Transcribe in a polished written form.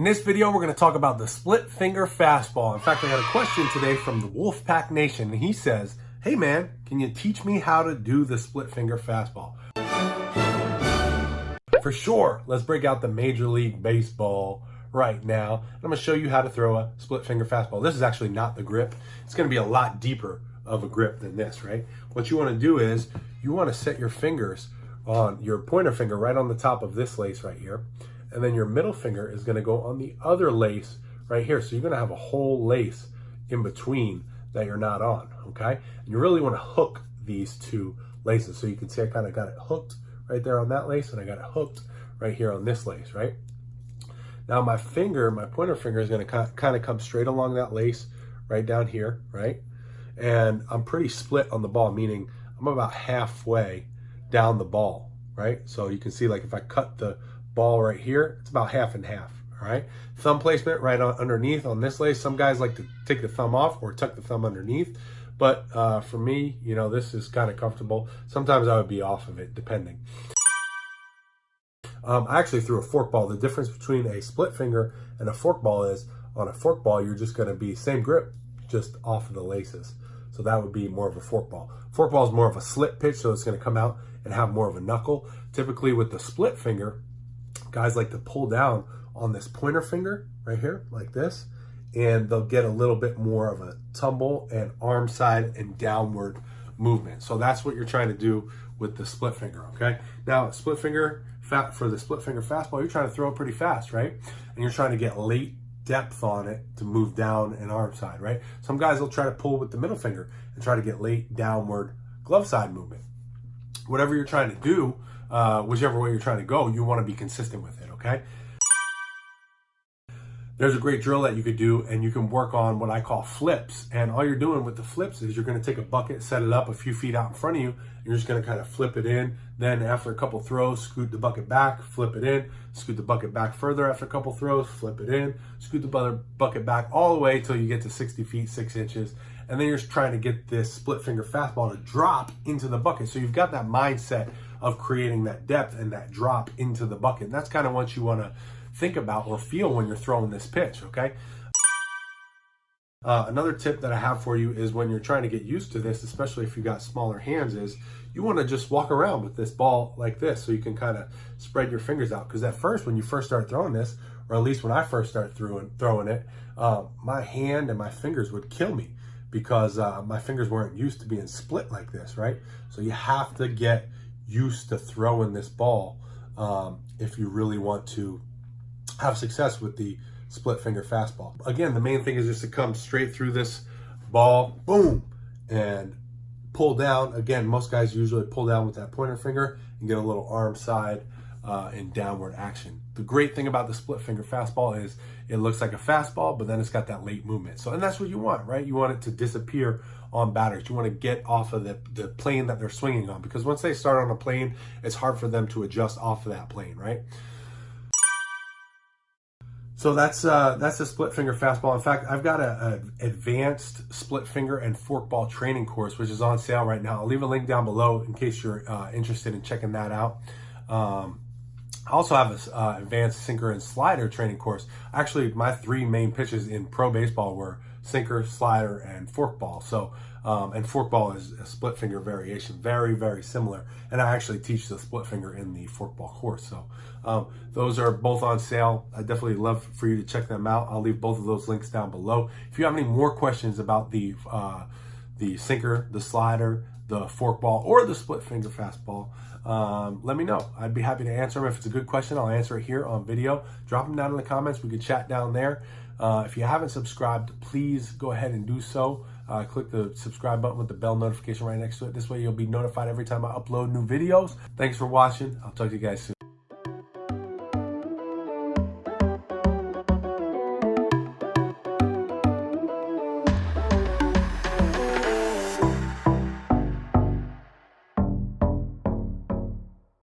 this video, we're going to talk about the split finger fastball. In fact, I got a question today from the Wolfpack Nation, and he says, hey man, can you teach me how to do the split finger fastball? For sure, let's break out the Major League Baseball right now. I'm going to show you how to throw a split finger fastball. This is actually not the grip. It's going to be a lot deeper of a grip than this, right? What you want to do is you want to set your fingers on your pointer finger right on the top of this lace right here. And then your middle finger is going to go on the other lace right here. So you're going to have a whole lace in between that you're not on, okay? And you really want to hook these two laces. So you can see I kind of got it hooked right there on that lace, and I got it hooked right here on this lace, right? Now my finger, my pointer finger is going to kind of come straight along that lace right down here, right? And I'm pretty split on the ball, meaning I'm about halfway down the ball, right? So you can see, like, if I cut the ball right here, it's about half and half, all right? Thumb placement right underneath on this lace. Some guys like to take the thumb off or tuck the thumb underneath, but for me, you know, this is kind of comfortable. Sometimes I would be off of it, depending. I actually threw a fork ball. The difference between a split finger and a fork ball is, on a fork ball, you're just going to be same grip, just off of the laces. So that would be more of a fork ball. Fork ball is more of a slit pitch, so it's going to come out and have more of a knuckle. Typically with the split finger, guys like to pull down on this pointer finger right here, like this, and they'll get a little bit more of a tumble and arm side and downward movement. So that's what you're trying to do with the split finger, okay? Now, split finger, for the split finger fastball, you're trying to throw it pretty fast, right? And you're trying to get late depth on it to move down and arm side, right? Some guys will try to pull with the middle finger and try to get late downward glove side movement. Whatever you're trying to do, whichever way you're trying to go, you want to be consistent with it, okay? There's a great drill that you could do, and you can work on what I call flips. And all you're doing with the flips is you're going to take a bucket, set it up a few feet out in front of you, and you're just going to kind of flip it in. Then after a couple throws, scoot the bucket back, flip it in, scoot the bucket back further after a couple throws, flip it in, scoot the bucket back all the way until you get to 60 feet, 6 inches. And then you're just trying to get this split finger fastball to drop into the bucket. So you've got that mindset of creating that depth and that drop into the bucket. And that's kind of what you want to think about or feel when you're throwing this pitch, okay? Another tip that I have for you is when you're trying to get used to this, especially if you got smaller hands, is you want to just walk around with this ball like this so you can kind of spread your fingers out. Because at first, when you first start throwing this, or at least when I first started throwing it, my hand and my fingers would kill me because my fingers weren't used to being split like this, right? So you have to get used to throwing this ball if you really want to have success with the split finger fastball. Again, the main thing is just to come straight through this ball, boom, and pull down. Again, most guys usually pull down with that pointer finger and get a little arm side and downward action. The great thing about the split finger fastball is it looks like a fastball, but then it's got that late movement. So, and that's what you want, right? You want it to disappear on batters. You want to get off of the plane that they're swinging on, because once they start on a plane, it's hard for them to adjust off of that plane, right? So that's a split finger fastball. In fact, I've got an advanced split finger and forkball training course, which is on sale right now. I'll leave a link down below in case you're interested in checking that out. I also have an advanced sinker and slider training course. Actually, my 3 main pitches in pro baseball were sinker, slider, and forkball. So, and forkball is a split finger variation, very, very similar. And I actually teach the split finger in the forkball course. So those are both on sale. I definitely love for you to check them out. I'll leave both of those links down below. If you have any more questions about the sinker, the slider, the forkball, or the split finger fastball, let me know. I'd be happy to answer them. If it's a good question, I'll answer it here on video. Drop them down in the comments. We could chat down there. If you haven't subscribed, please go ahead and do so. Click the subscribe button with the bell notification right next to it. This way you'll be notified every time I upload new videos. Thanks for watching. I'll talk to you guys soon.